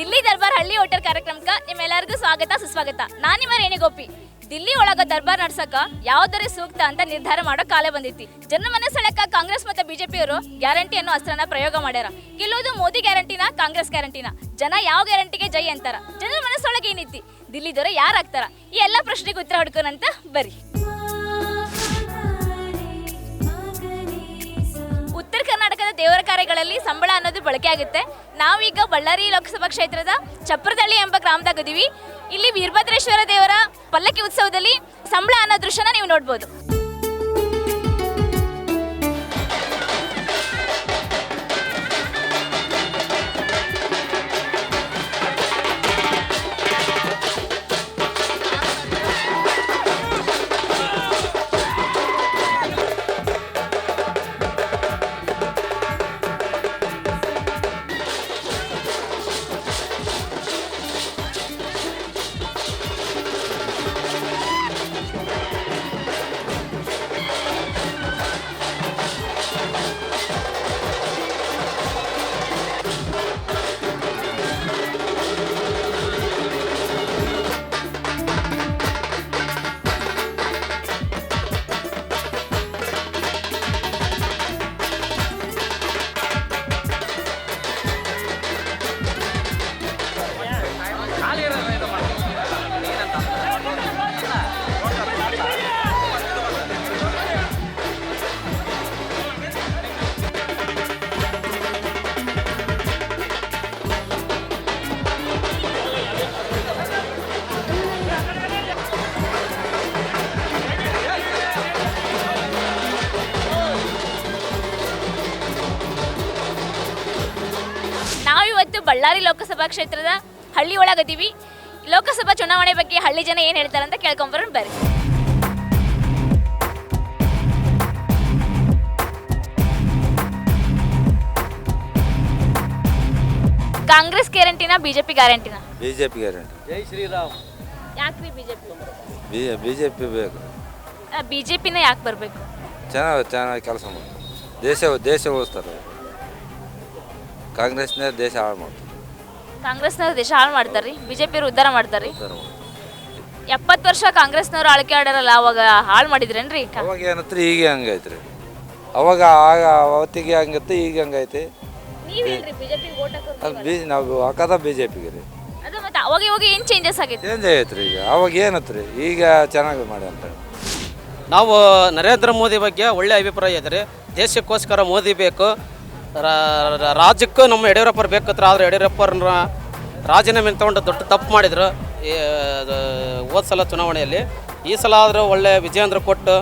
ದಿಲ್ಲಿ ದರ್ಬಾರ್ ಹಳ್ಳಿ ಹೋಟೆಲ್ ಕಾರ್ಯಕ್ರಮಕ್ಕೆ ನಿಮ್ಮೆಲ್ಲರಿಗೂ ಸ್ವಾಗತ ಸುಸ್ವಾಗತ. ನಾನು ನಿಮ್ಮ ರೇಣಿಗೋಪಿ. ದಿಲ್ಲಿ ಒಳಗ ದರ್ಬಾರ್ ನಡ್ಸಕ ಯಾವ್ದಾರೆ ಸೂಕ್ತ ಅಂತ ನಿರ್ಧಾರ ಮಾಡೋ ಕಾಲ ಬಂದೈತಿ. ಜನ ಮನಸ್ಸೆಳಕ ಕಾಂಗ್ರೆಸ್ ಮತ್ತು ಬಿಜೆಪಿಯವರು ಗ್ಯಾರಂಟಿ ಅನ್ನೋ ಅಸ್ತ್ರನ ಪ್ರಯೋಗ ಮಾಡ್ಯಾರ. ಗೆಲ್ಲೋದು ಮೋದಿ ಗ್ಯಾರಂಟಿನ ಕಾಂಗ್ರೆಸ್ ಗ್ಯಾರಂಟಿನ? ಜನ ಯಾವ ಗ್ಯಾರಂಟಿಗೆ ಜೈ ಅಂತಾರ? ಜನರ ಮನಸ್ಸೊಳಗೆ ಏನೈತಿ? ದಿಲ್ಲಿದವರ ಯಾರಾಗ್ತಾರ? ಈ ಎಲ್ಲ ಪ್ರಶ್ನೆಗೆ ಉತ್ತರ ಹುಡ್ಕೋಣಂತ ಬರ್ರಿ. ಉತ್ತರ ಕರ್ನಾಟಕದ ದೇವರ ಕಾರ್ಯಗಳಲ್ಲಿ ಸಂಬಳ ಅನ್ನೋದು ಬಳಕೆ ಆಗುತ್ತೆ. ನಾವೀಗ ಬಳ್ಳಾರಿ ಲೋಕಸಭಾ ಕ್ಷೇತ್ರದ ಚಪ್ರದಳ್ಳಿ ಎಂಬ ಗ್ರಾಮದಾಗ ಇದೀವಿ. ಇಲ್ಲಿ ವೀರಭದ್ರೇಶ್ವರ ದೇವರ ಪಲ್ಲಕ್ಕಿ ಉತ್ಸವದಲ್ಲಿ ಸಂಬಳ ಅನ್ನೋ ದೃಶ್ಯನ ನೀವು ನೋಡ್ಬೋದು. ನಾವಿವತ್ತು ಬಳ್ಳಾರಿ ಲೋಕಸಭಾ ಕ್ಷೇತ್ರದ ಹಳ್ಳಿ ಒಳಗದೀವಿ. ಲೋಕಸಭಾ ಚುನಾವಣೆ ಬಗ್ಗೆ ಹಳ್ಳಿ ಜನ ಏನು ಹೇಳ್ತಾರೆ ಅಂತ ಕೇಳ್ಕೊಂಬರೋಣ ಬರ್ರಿ. ಕಾಂಗ್ರೆಸ್ ಗ್ಯಾರಂಟಿನ ಬಿಜೆಪಿ ಗ್ಯಾರಂಟಿನ? BJP guarantee. ಜೈ ಶ್ರೀರಾಮ್. ಯಾಕ್ರಿ ಬಿಜೆಪಿ? ಬಿಜೆಪಿ ಬೇಕು. ಬಿಜೆಪಿನ ಯಾಕೆ ಬರಬೇಕು? ಚೆನ್ನಾಗಿ ಕೆಲಸ ಮಾಡ್ತಾರೆ, ದೇಶ ಉಳಿಸ್ತಾರೆ. ಕಾಂಗ್ರೆಸ್ನ ದೇಶ ಹಾಳು ಮಾಡ್ತಾರೆ. ಕಾಂಗ್ರೆಸ್ನವ್ರು ದೇಶ ಹಾಳು ಮಾಡ್ತಾರೆ ರೀ, ಬಿಜೆಪಿಯವರು ಉದ್ಧಾರ ಮಾಡ್ತಾರೆ. 70 ವರ್ಷ ಕಾಂಗ್ರೆಸ್ನವ್ರು ಆಳ್ಕೆ ಆಡಾರಲ್ಲ, ಅವಾಗ ಹಾಳು ಮಾಡಿದ್ರೇನ್ರಿ? ಅವಾಗ ಏನತ್ರಿ, ಈಗ ಹಂಗೈತ್ರಿ. ಅವಾಗ ಅವತ್ತಿಗೆ ಹಂಗತ್ತೆ, ಈಗ ಹಂಗೈತಿ. ನಾವು ಹಾಕೋದ ಬಿಜೆಪಿಗೆ ರೀ. ಅದು ಮತ್ತೆ ಅವಾಗ ಇವಾಗ ಏನು ಚೇಂಜಸ್ ಆಗೈತೆ? ಚೇಂಜ್ ಆಗೈತ್ರಿ. ಈಗ ಅವಾಗ ಏನತ್ರಿ, ಈಗ ಚೆನ್ನಾಗಿ ಮಾಡಿ ಅಂತ. ನಾವು ನರೇಂದ್ರ ಮೋದಿ ಬಗ್ಗೆ ಒಳ್ಳೆ ಅಭಿಪ್ರಾಯ ಇದೆ ರೀ. ದೇಶಕ್ಕೋಸ್ಕರ ಮೋದಿ ಬೇಕು, ರಾಜ್ಯಕ್ಕೂ ನಮ್ಮ ಯಡಿಯೂರಪ್ಪರು ಬೇಕತ್ರ. ಆದರೆ ಯಡಿಯೂರಪ್ಪರನ್ನ ರಾಜೀನಾಮೆ ತೊಗೊಂಡು ದೊಡ್ಡ ತಪ್ಪು ಮಾಡಿದ್ರು ಹೋದ ಸಲ ಚುನಾವಣೆಯಲ್ಲಿ. ಈ ಸಲ ಆದರೂ ಒಳ್ಳೆ ವಿಜಯೇಂದ್ರ ಕೊಟ್ಟು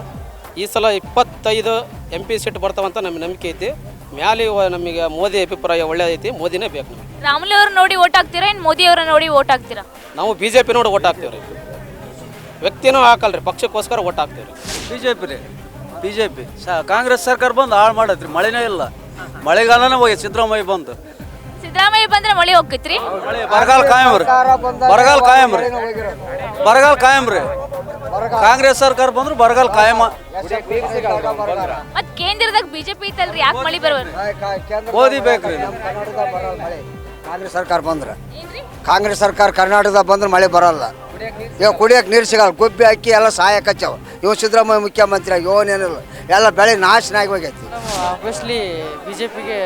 ಈ ಸಲ 25 MP ಸೀಟ್ ಬರ್ತಾವಂತ ನಮಗೆ ನಂಬಿಕೆ ಐತಿ. ಮ್ಯಾಲೆ ನಮಗೆ ಮೋದಿ ಅಭಿಪ್ರಾಯ ಒಳ್ಳೆ ಐತಿ, ಮೋದಿನೇ ಬೇಕು ನಮಗೆ. ರಾಮುಲು ಅವ್ರು ನೋಡಿ ಓಟ್ ಹಾಕ್ತೀರಾ, ಏನು ಮೋದಿ ಅವ್ರ ನೋಡಿ ಓಟ್ ಹಾಕ್ತೀರಾ? ನಾವು ಬಿಜೆಪಿ ನೋಡಿ ಓಟ್ ಹಾಕ್ತೀವಿ ರೀ. ವ್ಯಕ್ತಿನೂ ಹಾಕಲ್ರಿ, ಪಕ್ಷಕ್ಕೋಸ್ಕರ ಓಟ್ ಹಾಕ್ತೀವಿ ರೀ. ಬಿಜೆಪಿ ರೀ. ಬಿಜೆಪಿ ಕಾಂಗ್ರೆಸ್ ಸರ್ಕಾರ ಬಂದು ಹಾಳು ಮಾಡತ್ರಿ. ಮಳೆನೇ ಇಲ್ಲ, ಮಳೆಗಾಲನೇ ಹೋಗಿ ಸಿದ್ದರಾಮಯ್ಯ ಬಂದು. ಸಿದ್ದರಾಮಯ್ಯ ಬಂದ್ರೆ ಮಳೆ ಹೋಗ್ತೈತ್ರಿ. ಬರಗಾಲ ಕಾಯಂ ರೀ, ಬರಗಾಲ ಕಾಯಂ ರೀ, ಬರಗಾಲ ಕಾಯಂ ರೀ. ಕಾಂಗ್ರೆಸ್ ಸರ್ಕಾರ ಬಂದ್ರು ಬರಗಾಲ ಕಾಯಂ. ಮತ್ ಕೇಂದ್ರದಾಗ ಬಿಜೆಪಿ ಐತಲ್ರಿ, ಯಾಕೆ ಮಳಿ ಬರವಲ್ರಿ? ಮೋದಿ ಬೇಕ್ರಿ. ಕಾಂಗ್ರೆಸ್ ಸರ್ಕಾರ ಬಂದ್ರೆ, ಕಾಂಗ್ರೆಸ್ ಸರ್ಕಾರ ಕರ್ನಾಟಕದಾಗ ಬಂದ್ರೆ ಮಳೆ ಬರಲ್ಲ. ಇವಾಗ ಕುಡಿಯೋಕೆ ನೀರು ಸಿಗಲ್ಲ, ಗುಬ್ಬಿ ಅಕ್ಕಿ ಎಲ್ಲ ಸಹಾಯಕಚ್ಚಾವ. ಇವ್ ಸಿದ್ದರಾಮಯ್ಯ ಮುಖ್ಯಮಂತ್ರಿ ಇವನೇನಿಲ್ಲ, ಎಲ್ಲ ಬೆಳೆ ನಾಶನ ಆಗಿ ಹೋಗೈತಿ. ಆಬ್ವಿಯಸ್ಲಿ ಬಿಜೆಪಿಗೆ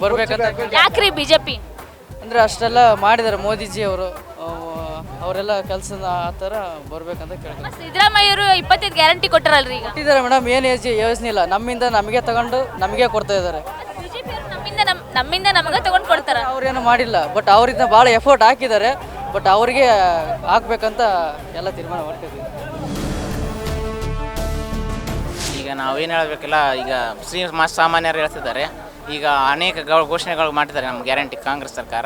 ಬರ್ಬೇಕಂತ. ಯಾಕ್ರಿ ಬಿಜೆಪಿ? ಅಂದ್ರೆ ಅಷ್ಟೆಲ್ಲ ಮಾಡಿದ್ದಾರೆ ಮೋದಿಜಿ ಅವರು, ಅವರೆಲ್ಲ ಕೆಲಸ ಆ ಥರ ಬರ್ಬೇಕಂತ ಕೇಳ್ತಾರೆ. ಸಿದ್ದರಾಮಯ್ಯರು 25 ಗ್ಯಾರಂಟಿ ಕೊಟ್ಟಾರಲ್ರಿ. ಈಗ ಕೊಟ್ಟಿದ್ದಾರೆ ಮೇಡಮ್, ಏನು ಯೋಜನೆ ಇಲ್ಲ. ನಮ್ಮಿಂದ ನಮಗೆ ತಗೊಂಡು ನಮಗೆ ಕೊಡ್ತಾ ಇದ್ದಾರೆ. ನಮ್ಮಿಂದ ನಮಗೆ ತಗೊಂಡು ಕೊಡ್ತಾರ. ಅವ್ರೇನು ಮಾಡಿಲ್ಲ, ಬಟ್ ಅವರಿಂದ ಭಾಳ ಎಫರ್ಟ್ ಹಾಕಿದ್ದಾರೆ. ಬಟ್ ಅವ್ರಿಗೆ ಹಾಕ್ಬೇಕಂತ ಎಲ್ಲ ತೀರ್ಮಾನ ಮಾಡ್ತಿದ್ದೀವಿ. ಈಗ ನಾವೇನು ಹೇಳಬೇಕಿಲ್ಲ, ಈಗ ಸಾಮಾನ್ಯರು ಹೇಳ್ತಿದ್ದಾರೆ. ಈಗ ಅನೇಕ ಘೋಷಣೆಗಳು ಮಾಡಿದ್ದಾರೆ ನಮ್ಮ ಗ್ಯಾರಂಟಿ ಕಾಂಗ್ರೆಸ್ ಸರ್ಕಾರ.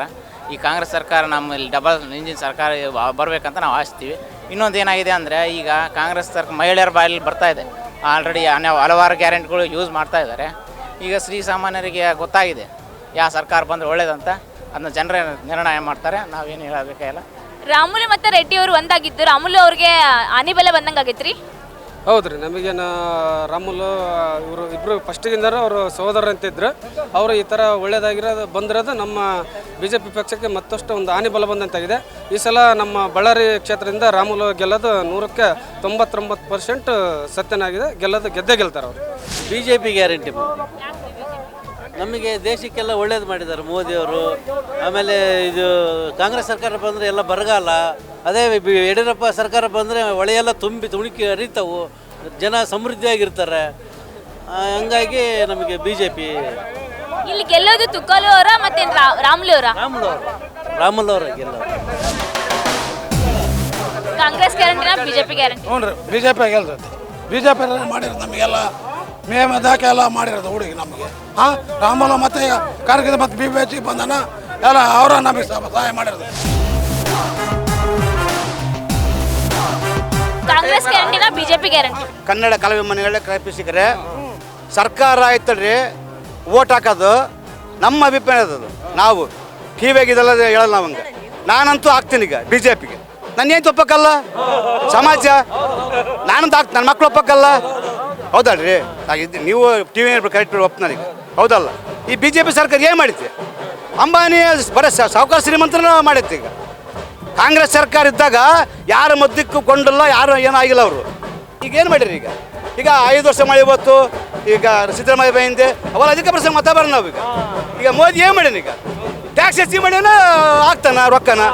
ಈ ಕಾಂಗ್ರೆಸ್ ಸರ್ಕಾರ ನಮ್ಮಲ್ಲಿ ಡಬಲ್ ಇಂಜಿನ್ ಸರ್ಕಾರ ಬರಬೇಕಂತ ನಾವು ಆಸ್ತೀವಿ. ಇನ್ನೊಂದು ಏನಾಗಿದೆ ಅಂದರೆ, ಈಗ ಕಾಂಗ್ರೆಸ್ ಸರ್ಕಾರ ಮಹಿಳೆಯರ ಬಾಯಲ್ಲಿ ಬರ್ತಾ ಇದೆ. ಆಲ್ರೆಡಿ ಹಲವಾರು ಗ್ಯಾರಂಟಿಗಳು ಯೂಸ್ ಮಾಡ್ತಾ ಇದ್ದಾರೆ. ಈಗ ಸಾಮಾನ್ಯರಿಗೆ ಗೊತ್ತಾಗಿದೆ ಯಾವ ಸರ್ಕಾರ ಬಂದರೆ ಒಳ್ಳೇದಂತ. ಅದನ್ನ ಜನರೇ ನಿರ್ಣಯ ಮಾಡ್ತಾರೆ, ನಾವೇನು ಹೇಳಬೇಕಾಗಿಲ್ಲ. ರಾಮುಲು ಮತ್ತು ರೆಡ್ಡಿ ಅವರು ಒಂದಾಗಿದ್ದು, ರಾಮುಲು ಅವ್ರಿಗೆ ಆನೆ ಬೆಲೆ ಬಂದಂಗೆ ಆಗೈತ್ರಿ. ಹೌದು ರೀ, ನಮಗೇನು ರಾಮುಲು ಇವರು ಇಬ್ಬರು ಫಸ್ಟಿಗಿಂದ ಅವರು ಸಹೋದರಂತ ಇದ್ರು. ಅವರು ಈ ಥರ ಒಳ್ಳೇದಾಗಿರೋದು ಬಂದಿರೋದು ನಮ್ಮ ಬಿ ಜೆ ಪಿ ಪಕ್ಷಕ್ಕೆ ಮತ್ತಷ್ಟು ಒಂದು ಹಾನಿ ಬಲ ಬಂದಂತಾಗಿದೆ. ಈ ಸಲ ನಮ್ಮ ಬಳ್ಳಾರಿ ಕ್ಷೇತ್ರದಿಂದ ರಾಮುಲು ಗೆಲ್ಲೋದು 100ಕ್ಕೆ 99% ಸತ್ಯನಾಗಿದೆ. ಗೆದ್ದೇ ಗೆಲ್ತಾರೆ ಅವರು. BJP ಗ್ಯಾರಂಟಿ ನಮಗೆ ದೇಶಕ್ಕೆಲ್ಲ ಒಳ್ಳೇದು ಮಾಡಿದ್ದಾರೆ ಮೋದಿಯವರು. ಆಮೇಲೆ ಇದು ಕಾಂಗ್ರೆಸ್ ಸರ್ಕಾರ ಬಂದರೆ ಎಲ್ಲ ಬರಗಾಲ. ಅದೇ ಯಡಿಯೂರಪ್ಪ ಸರ್ಕಾರ ಬಂದರೆ ಹೊಳೆಯೆಲ್ಲ ತುಂಬಿ ತುಳುಕಿ ಹರಿತಾವು, ಜನ ಸಮೃದ್ಧಿಯಾಗಿರ್ತಾರೆ. ಹಂಗಾಗಿ ನಮಗೆ BJP. ಇಲ್ಲಿ ಗೆಲ್ಲೋದು ತುಕಾಲು ಅವರ ಮತ್ತೆ ರಾಮುಲು ಅವರ? ರಾಮುಲು ಅವರ ಗೆಲ್ಲೋರು. ಕಾಂಗ್ರೆಸ್ ಗ್ಯಾರಂಟಿನ ಬಿಜೆಪಿ ಗ್ಯಾರಂಟಿ? ಹ್ಞೂ ರೀ, BJP ಗೆಲ್ತೈತಿ. BJP ಮಾಡಿರೋದು ನಮಗೆಲ್ಲ ಮೇಮದಾಕೆ ಎಲ್ಲ ಮಾಡಿರೋದು ಹುಡುಗಿ ನಮಗೆ. ಹಾಂ, ರಾಮುಲು ಮತ್ತು ಕಾರ್ಗಿಲ್ ಮತ್ತು BJP ಬಂದನ ಎಲ್ಲ ಅವರ ನಮಗೆ ಸಹಾಯ ಮಾಡಿರೋದು. ಕಾಂಗ್ರೆಸ್ ಗ್ಯಾರಂಟಿನ ಬಿಜೆಪಿ ಗ್ಯಾರಂಟಿ? ಕನ್ನಡ ಕಲಾವಿಮನೆಗಳೇ ಕಲ್ಪಿಸಿದರೆ ಸರ್ಕಾರ ಆಯ್ತಲ್ರಿ ಓಟ್ ಹಾಕೋದು ನಮ್ಮ ಅಭಿಪ್ರಾಯ ಅದು. ನಾವು ಕಿವಿಯಾಗಿದೆಲ್ಲ ಹೇಳಲ್ಲ ನಾವಂಗೆ. ನಾನಂತೂ ಹಾಕ್ತೀನಿ ಈಗ BJPಗೆ. ನನ್ನೇನು ಒಪ್ಪಕ್ಕಲ್ಲ ಸಮಾಜ, ನಾನಂತೂ ಹಾಕ್ತೀನಿ, ನನ್ನ ಮಕ್ಕಳು ಒಪ್ಪಕ್ಕಲ್ಲ. ಹೌದಲ್ರಿ, ನೀವು TV ಕರೆಕ್ಟ್ ಒಪ್ತೀನಿ ಈಗ. ಹೌದಲ್ಲ, ಈ BJP ಸರ್ಕಾರ ಏನು ಮಾಡಿತ್ತು? ಅಂಬಾನಿ ಬರೀ ಸಾವುಕಾರ ಶ್ರೀಮಂತನ ಮಾಡೈತೆ. ಈಗ ಕಾಂಗ್ರೆಸ್ ಸರ್ಕಾರ ಇದ್ದಾಗ ಯಾರು ಮದ್ದಕ್ಕೂ ಕೊಂಡಿಲ್ಲ, ಯಾರು ಏನಾಗಿಲ್ಲ ಅವರು. ಈಗ ಏನು ಮಾಡಿರಿ? ಈಗ 5 ವರ್ಷ ಮಳೆ ಬಂತು, ಈಗ ಸಿದ್ದರಾಮಯ್ಯ ಬೈಂದೆ ಅವೆಲ್ಲ ಅಧಿಕ ಪ್ರಸಂಗ ಮತ ಬರೋಣ ನಾವು. ಈಗ ಮೋದಿ ಏನು ಮಾಡ್ಯಾನ? ಈಗ ಟ್ಯಾಕ್ಸ್ ಹೆಚ್ಚಿಗೆ ಮಾಡ್ಯಾನ, ಆಗ್ತಾನ ರೊಕ್ಕನ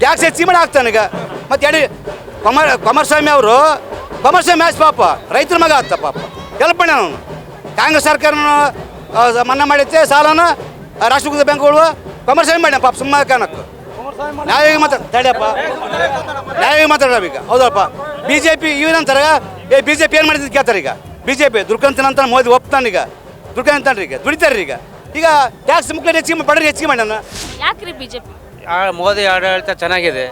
ಟ್ಯಾಕ್ಸ್ ಹೆಚ್ಚಿಗೆ ಮಾಡಿ ಆಗ್ತಾನೆ. ಈಗ ಮತ್ತು ಕುಮಾರಸ್ವಾಮಿ ಅವರು ಆಯ್ತು ಪಾಪ, ರೈತರ ಮಗ ಆಗ್ತ ಪಾಪ, ಹೆಲ್ಪ್ ಮಾಡ್ಯಾನ ಅವನು. ಕಾಂಗ್ರೆಸ್ ಸರ್ಕಾರನ ಮನ್ನಾ ಮಾಡೈತೆ ಸಾಲನ, ರಾಷ್ಟ್ರೀಕೃತ ಬ್ಯಾಂಕ್ಗಳು ಕುಮಾರಸ್ವಾಮಿ ಮಾಡ್ಯಾನ ಪಾಪ. ಸುಮ್ಮನೆ ಕಾರಣಕ್ಕೆ ನ್ಯಾಯವಾಗಿ ತಡೆಯಪ್ಪ, ನ್ಯಾಯವಾಗಿ ಮಾತಾಡೋಣ ಈಗ. ಹೌದಪ್ಪ, BJP ಇವೇನಂತಾರೆ, BJP ಏನು ಮಾಡಿದ್ದು ಕೇಳ್ತಾರೆ. ಈಗ BJP ದುಡ್ಕಂತನಂತ ಮೋದಿ ಒಪ್ತಾನೆ. ಈಗ ದುಡ್ಕಂತಾನ್ರಿ, ಈಗ ದುಡಿತಾರೆ. ಈಗ ಟ್ಯಾಕ್ಸ್ ಮುಖ್ಯ ಹೆಚ್ಚಿಗೆ ಬಡ್ರಿ ಹೆಚ್ಚಿಗೆ ಮಾಡ್ಯಾನ. ಯಾಕ್ರಿ ಬಿಜೆಪಿ? ಮೋದಿ ಆಡಳಿತ ಚೆನ್ನಾಗಿದೆ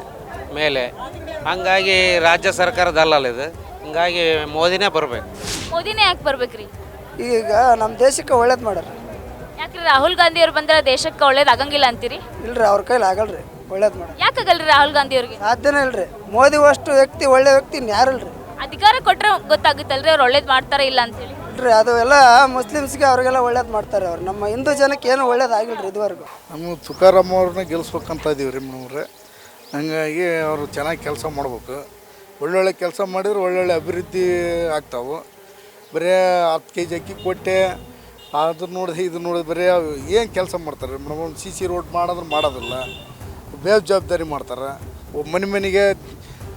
ಮೇಲೆ, ಹಂಗಾಗಿ ರಾಜ್ಯ ಸರ್ಕಾರದಲ್ಲ ಇದು. ಹಂಗಾಗಿ ಮೋದಿನೇ ಬರಬೇಕು. ಮೋದಿನೇ ಯಾಕೆ ಬರ್ಬೇಕ್ರಿ? ಈಗ ನಮ್ಮ ದೇಶಕ್ಕೆ ಒಳ್ಳೇದು ಮಾಡ್ಯಾರ. ಯಾಕ್ರಿ ರಾಹುಲ್ ಗಾಂಧಿ ಅವ್ರು ಬಂದ್ರೆ ದೇಶಕ್ಕೆ ಒಳ್ಳೇದು ಆಗಂಗಿಲ್ಲ ಅಂತೀರಿ? ಇಲ್ರಿ, ಅವ್ರ ಕೈಲಿ ಆಗಲ್ರಿ ಒಳ್ಳೇದು ಮಾಡಿ. ಯಾಕಾಗಲ್ರಿ ರಾಹುಲ್ ಗಾಂಧಿ ಅವ್ರಿಗೆ? ಸಾಧ್ಯನೇ ಇಲ್ರಿ. ಮೋದಿ ಅಷ್ಟು ವ್ಯಕ್ತಿ ಒಳ್ಳೆ ವ್ಯಕ್ತಿ ಯಾರಲ್ರಿ. ಅಧಿಕಾರ ಕೊಟ್ರೆ ಗೊತ್ತಾಗುತ್ತಲ್ರಿ ಅವ್ರು ಒಳ್ಳೇದು ಮಾಡ್ತಾರ ಇಲ್ಲ ಅಂತೇಳಿ? ಇಲ್ರಿ, ಅದು ಎಲ್ಲ ಮುಸ್ಲಿಮ್ಸ್ಗೆ ಅವ್ರಿಗೆಲ್ಲ ಒಳ್ಳೇದು ಮಾಡ್ತಾರೆ. ಅವ್ರು ನಮ್ಮ ಹಿಂದೂ ಜನಕ್ಕೆ ಏನು ಒಳ್ಳೇದಾಗಿಲ್ರಿ ಇದುವರೆಗೂ. ನಮ್ಮ ತುಕಾರಾಮ್ ಅವ್ರನ್ನ ಗೆಲ್ಲಿಸ್ಬೇಕಂತ ಇದೀವಿ ರೀ ಮೇಡಮ್ರೆ. ಹಂಗಾಗಿ ಅವರು ಚೆನ್ನಾಗಿ ಕೆಲಸ ಮಾಡ್ಬೇಕು. ಒಳ್ಳೊಳ್ಳೆ ಕೆಲಸ ಮಾಡಿದ್ರೆ ಒಳ್ಳೊಳ್ಳೆ ಅಭಿವೃದ್ಧಿ ಆಗ್ತಾವೆ. ಬರೀ 10 kg ಅಕ್ಕಿ ಕೊಟ್ಟೆ ಅದು ನೋಡಿದೆ ಇದು ನೋಡಿದ್ರೆ ಬರೀ ಏನು ಕೆಲಸ ಮಾಡ್ತಾರೆ ಮೇಡಮ್? ಒಂದು CC ರೋಡ್ ಮಾಡೋದ್ರೆ ಮಾಡೋದಿಲ್ಲ, ಬೇಜವಾಬ್ದಾರಿ ಮಾಡ್ತಾರೆ. ಮನೆಗೆ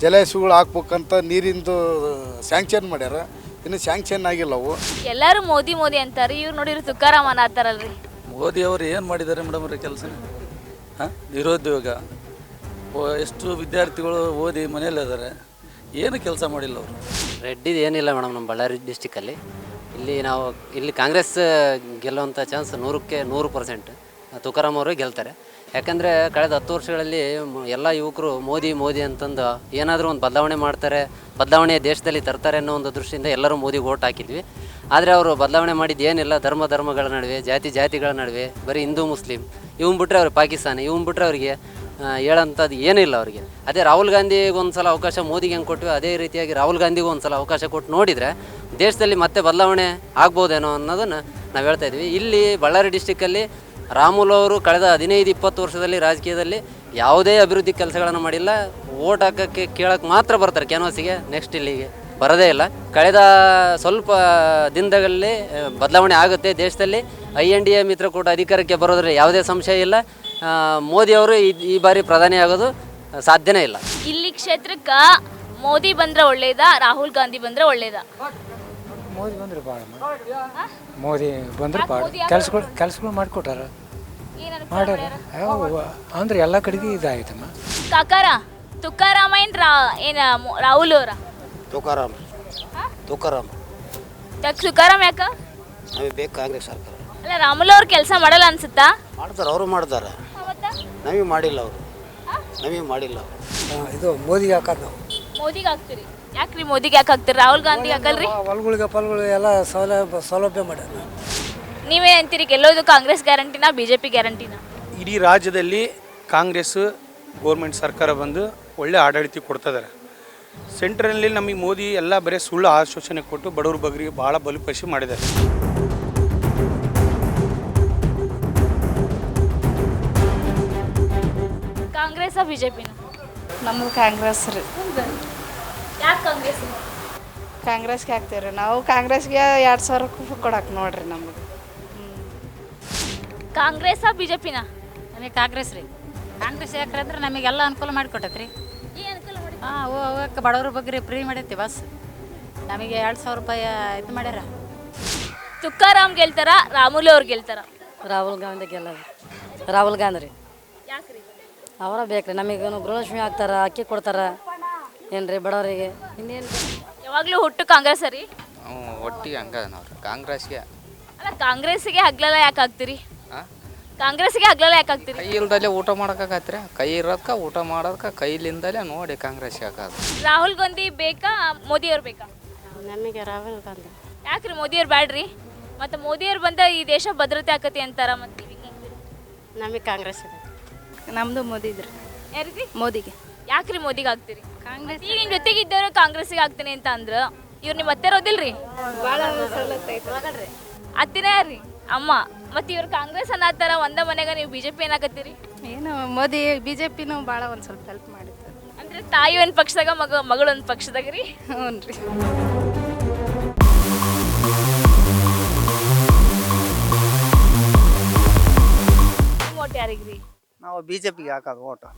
ಜಲಾಶಯಗಳು ಹಾಕ್ಬೇಕಂತ ನೀರಿಂದು ಸ್ಯಾಂಕ್ಷನ್ ಮಾಡ್ಯಾರ, ಇನ್ನು ಸ್ಯಾಂಕ್ಷನ್ ಆಗಿಲ್ಲ ಅವು. ಎಲ್ಲರೂ ಮೋದಿ ಮೋದಿ ಅಂತಾರೆ, ಇವ್ರು ನೋಡಿದ್ರೆ ತುಕಾರಾಮ್ ಅನ್ನತ್ತಾರಲ್ರಿ. ಮೋದಿ ಅವರು ಏನು ಮಾಡಿದ್ದಾರೆ ಮೇಡಮ್ ಅವ್ರ ಕೆಲಸ? ಹಾಂ, ನಿರುದ್ಯೋಗ, ಎಷ್ಟು ವಿದ್ಯಾರ್ಥಿಗಳು ಓದಿ ಮನೇಲಿ ಇದ್ದಾರೆ, ಏನು ಕೆಲಸ ಮಾಡಿಲ್ಲ ಅವರು. ರೆಡ್ಡಿದು ಏನಿಲ್ಲ ಮೇಡಮ್. ನಮ್ಮ ಬಳ್ಳಾರಿ ಡಿಸ್ಟಿಕ್ಕಲ್ಲಿ ಇಲ್ಲಿ ಕಾಂಗ್ರೆಸ್ ಗೆಲ್ಲುವಂಥ ಚಾನ್ಸ್ 100ಕ್ಕೆ 100% ತುಕಾರಾಮ್ ಅವರು ಗೆಲ್ತಾರೆ. ಯಾಕಂದರೆ ಕಳೆದ 10 ವರ್ಷಗಳಲ್ಲಿ ಎಲ್ಲ ಯುವಕರು ಮೋದಿ ಮೋದಿ ಅಂತಂದು ಏನಾದರೂ ಒಂದು ಬದಲಾವಣೆ ಮಾಡ್ತಾರೆ, ಬದಲಾವಣೆ ದೇಶದಲ್ಲಿ ತರ್ತಾರೆ ಅನ್ನೋ ಒಂದು ದೃಷ್ಟಿಯಿಂದ ಎಲ್ಲರೂ ಮೋದಿಗೆ ಓಟ್ ಹಾಕಿದ್ವಿ. ಆದರೆ ಅವರು ಬದಲಾವಣೆ ಮಾಡಿದ್ದು ಏನಿಲ್ಲ. ಧರ್ಮಗಳ ನಡುವೆ, ಜಾತಿಗಳ ನಡುವೆ ಬರೀ ಹಿಂದೂ ಮುಸ್ಲಿಂ ಇವನ್ ಬಿಟ್ಟರೆ ಅವ್ರಿಗೆ ಪಾಕಿಸ್ತಾನ, ಇವನ್ ಬಿಟ್ಟರೆ ಅವರಿಗೆ ಹೇಳೋಂಥದ್ದು ಏನಿಲ್ಲ ಅವರಿಗೆ. ಅದೇ ರಾಹುಲ್ ಗಾಂಧಿಗೆ ಒಂದು ಸಲ ಅವಕಾಶ ಮೋದಿಗೆ ಹೆಂಗೆ ಕೊಟ್ಟಿವಿ, ಅದೇ ರೀತಿಯಾಗಿ ರಾಹುಲ್ ಗಾಂಧಿಗೂ ಒಂದು ಸಲ ಅವಕಾಶ ಕೊಟ್ಟು ನೋಡಿದರೆ ದೇಶದಲ್ಲಿ ಮತ್ತೆ ಬದಲಾವಣೆ ಆಗ್ಬೋದೇನೋ ಅನ್ನೋದನ್ನು ನಾವು ಹೇಳ್ತಾ ಇದ್ವಿ. ಇಲ್ಲಿ ಬಳ್ಳಾರಿ ಡಿಸ್ಟಿಕ್ಕಲ್ಲಿ ರಾಮುಲು ಅವರು ಕಳೆದ 15-20 ವರ್ಷದಲ್ಲಿ ರಾಜಕೀಯದಲ್ಲಿ ಯಾವುದೇ ಅಭಿವೃದ್ಧಿ ಕೆಲಸಗಳನ್ನು ಮಾಡಿಲ್ಲ. ಓಟ್ ಹಾಕೋಕ್ಕೆ ಕೇಳೋಕ್ಕೆ ಮಾತ್ರ ಬರ್ತಾರೆ ಕ್ಯಾನ್ವಾಸಿಗೆ, ನೆಕ್ಸ್ಟ್ ಇಲ್ಲಿಗೆ ಬರೋದೇ ಇಲ್ಲ. ಕಳೆದ ಸ್ವಲ್ಪ ದಿನದಲ್ಲಿ ಬದಲಾವಣೆ ಆಗುತ್ತೆ ದೇಶದಲ್ಲಿ. INDA ಮಿತ್ರಕೂಟ ಅಧಿಕಾರಕ್ಕೆ ಬರೋದ್ರಲ್ಲಿ ಯಾವುದೇ ಸಂಶಯ ಇಲ್ಲ. ಮೋದಿ ಅವರು ಈ ಬಾರಿ ಪ್ರಧಾನಿ ಆಗೋದು ಸಾಧ್ಯನೇ ಇಲ್ಲ. ಇಲ್ಲಿ ಕ್ಷೇತ್ರಕ್ಕೆ ಮೋದಿ ಬಂದ್ರೆ ಒಳ್ಳೇದಾ, ರಾಹುಲ್ ಗಾಂಧಿ ಬಂದ್ರೆ ಒಳ್ಳೇದಾ? ಮೋದಿ ಬಂದ್ರೆ ಭಾಳ, ಮೋದಿ ಬಂದ್ರೆ ಭಾಳ ಕೆಲ್ಸಗಳು ಮಾಡಿಕೊಟ್ಟಾರ, ಮಾಡ್ಯಾರ. ಅಂದ್ರೆ ಎಲ್ಲ ಕಡೆಗೆ ಇದಾಯ್ತಮ್ಮ. ಕಾಕಾರ ತುಕಾರಾಮ ಏನ ರಾಹುಲ್ ಅವರ? ತುಕಾರಾಮ್. ತುಕಾರಾಮ್ ಯಾಕ? ನಮಗೆ ಬೇಕು ಕಾಂಗ್ರೆಸ್ ಸರ್ಕಾರ. ಅಲ್ಲ, ರಾಮುಲು ಅವ್ರು ಕೆಲಸ ಮಾಡಲ್ಲ ಅನ್ಸುತ್ತಾ? ಮಾಡ್ತಾರೆ, ಅವರು ಮಾಡ್ತಾರೆ. ನಮಗೆ ಮಾಡಿಲ್ಲ ಅವರು, ನಮಗೆ ಮಾಡಿಲ್ಲ ಅವರು. ಇದು ಮೋದಿಗೆ ಹಾಕೋದು ನಾವು. ಮೋದಿಗೆ ಹಾಕ್ತೀರಿ? ಯಾಕ್ರಿ ಮೋದಿಗೆ ಯಾಕೆ ಹಾಕ್ತೀರಿ? ರಾಹುಲ್ ಗಾಂಧಿಗೆ ಹಾಕಲ್ರಿ? ಹೊಲಗಳಿಗೆ ಎಲ್ಲ ಸೌಲಭ್ಯ ಮಾಡ್ಯಾರ. ನೀವೇ ಅಂತೀರಿ ಗೆಲ್ಲೋದು ಕಾಂಗ್ರೆಸ್ ಗ್ಯಾರಂಟಿನಾ ಬಿಜೆಪಿ ಗ್ಯಾರಂಟಿನಾ? ಇಡೀ ರಾಜ್ಯದಲ್ಲಿ ಕಾಂಗ್ರೆಸ್ ಗೋರ್ಮೆಂಟ್ ಸರ್ಕಾರ ಬಂದು ಒಳ್ಳೆ ಆಡಳಿತ ಕೊಡ್ತಿದ್ದಾರೆ. ಸೆಂಟ್ರಲ್ಲಿ ನಮಗೆ ಮೋದಿ ಎಲ್ಲ ಬರೀ ಸುಳ್ಳು ಆಶ್ವಾಸನೆ ಕೊಟ್ಟು ಬಡವ್ರ ಬಗ್ಗರಿಗೆ ಭಾಳ ಬಲಿಪಶಿ ಮಾಡಿದ್ದಾರೆ. ಕಾಂಗ್ರೆಸ್ ಬಿಜೆಪಿನ? ನಮ್ಮದು ಕಾಂಗ್ರೆಸ್ ರೀ. ಯಾಕೆ ಕಾಂಗ್ರೆಸ್? ಕಾಂಗ್ರೆಸ್ಗೆ ಹಾಕ್ತೀವಿ ರೀ ನಾವು. ಕಾಂಗ್ರೆಸ್ಗೆ 2000 ಕೊಡಕ್ಕೆ ನೋಡ್ರಿ ನಮಗೆ. ಕಾಂಗ್ರೆಸ್ ಬಿಜೆಪಿನ? ನಮಗೆ ಕಾಂಗ್ರೆಸ್ ರೀ. ಕಾಂಗ್ರೆಸ್ ಯಾಕಂದ್ರೆ ನಮಗೆಲ್ಲ ಅನುಕೂಲ ಮಾಡಿಕೊಟ್ಟೈತೆ ರೀ. ಹಾಂ, ಹೋಗಕ್ಕೆ ಬಡವ್ರ ಬಗ್ಗೆ ಫ್ರೀ ಮಾಡೈತಿ ಬಸ್. ನಮಗೆ 2000 ರೂಪಾಯಿ ಇದು ಮಾಡ್ಯಾರ. ತುಕಾರಾಮ್ ಗೆಲ್ತಾರ, ರಾಮುಲು ಅವ್ರು ಗೆಲ್ತಾರ? ರಾಹುಲ್ ಗಾಂಧಿ ಗೆಲ್ಲದ. ರಾಹುಲ್ ಗಾಂಧಿ ರೀ. ಯಾಕ್ರಿ? ಅವರ ಬೇಕ್ರಿ ನಮಗೆ. ಗೃಹಲಕ್ಷ್ಮಿ ಹಾಕ್ತಾರ, ಅಕ್ಕಿ ಕೊಡ್ತಾರ ಏನ್ರಿ ಬಡವರಿಗೆ. ಇನ್ನೇನು ಯಾವಾಗಲೂ ಹುಟ್ಟು ಕಾಂಗ್ರೆಸ್ ರೀ? ಒಟ್ಟಿಗೆ ಹಂಗ ನಾವು ಕಾಂಗ್ರೆಸ್ಗೆ. ಅಲ್ಲ, ಕಾಂಗ್ರೆಸ್ಸಿಗೆ ಹಗ್ಲೆಲ್ಲ ಯಾಕೆ ಹಾಕ್ತೀರಿ? ಕಾಂಗ್ರೆಸ್ಗೆ ಹಗ್ಲೆಲ್ಲ ಯಾಕೆ ಹಾಕ್ತೀರಿ? ಕೈ ಇಲ್ದಲೆ ಊಟ ಮಾಡೋಕ್ಕಾಗತ್ರಿ. ಕೈ ಇರೋದಕ್ಕೆ ಊಟ ಮಾಡೋದಕ್ಕೆ ಕೈಲಿಂದಲೇ ನೋಡಿ ಕಾಂಗ್ರೆಸ್ಗೆ ಹಾಕೋದು. ರಾಹುಲ್ ಗಾಂಧಿ ಬೇಕಾ, ಮೋದಿ ಅವ್ರು ಬೇಕಾ? ನಮಗೆ ರಾಹುಲ್ ಗಾಂಧಿ. ಯಾಕ್ರಿ ಮೋದಿಯವ್ರು ಬ್ಯಾಡ್ರಿ? ಮತ್ತು ಮೋದಿಯವ್ರು ಬಂದ ಈ ದೇಶ ಭದ್ರತೆ ಆಕತಿ ಅಂತಾರ. ಮತ್ತು ನಮಗೆ ಕಾಂಗ್ರೆಸ್. ನಮ್ಮದು ಮೋದಿ ಇದ್ರಿ. ಯಾರಿಗೆ? ಮೋದಿಗೆ. ಯಾಕ್ರಿ ಮೋದಿಗೆ ಹಾಕ್ತೀರಿ? ಕಾಂಗ್ರೆಸ್ ಈಗ ನಿಮ್ಮ ಜೊತೆಗೆ ಇದ್ದವರು ಕಾಂಗ್ರೆಸ್ಸಿಗೆ ಹಾಕ್ತೀನಿ ಅಂತ ಅಂದ್ರು. ಇವ್ರು ನಿಮ್ಮ ಅತ್ತೆ ಇರೋದಿಲ್ರಿ? ಭಾಳ ಅತ್ತಿನೇ ಯಾರ್ರಿ? ಅಮ್ಮ. ಮತ್ತು ಇವ್ರು ಕಾಂಗ್ರೆಸ್ ಅನ್ನತ್ತಾರ, ಒಂದ ಮನೆಗೆ ನೀವು ಬಿಜೆಪಿ ಏನಾಗತ್ತೀರಿ? ಏನು ಮೋದಿ ಬಿಜೆಪಿನೂ ಭಾಳ ಒಂದು ಸ್ವಲ್ಪ ಹೆಲ್ಪ್ ಮಾಡಿತ್ತು. ಅಂದ್ರೆ ತಾಯಿ ಒಂದು ಪಕ್ಷದಾಗ, ಮಗಳು ಒಂದು ಪಕ್ಷದಾಗ ರೀ? ಹ್ಞೂ ರೀ. ಓಟ್ ಯಾರಿಗ್ರಿ? ನಾವು ಬಿ ಜೆ ಪಿಗೆ ಹಾಕೋದು ಓಟು.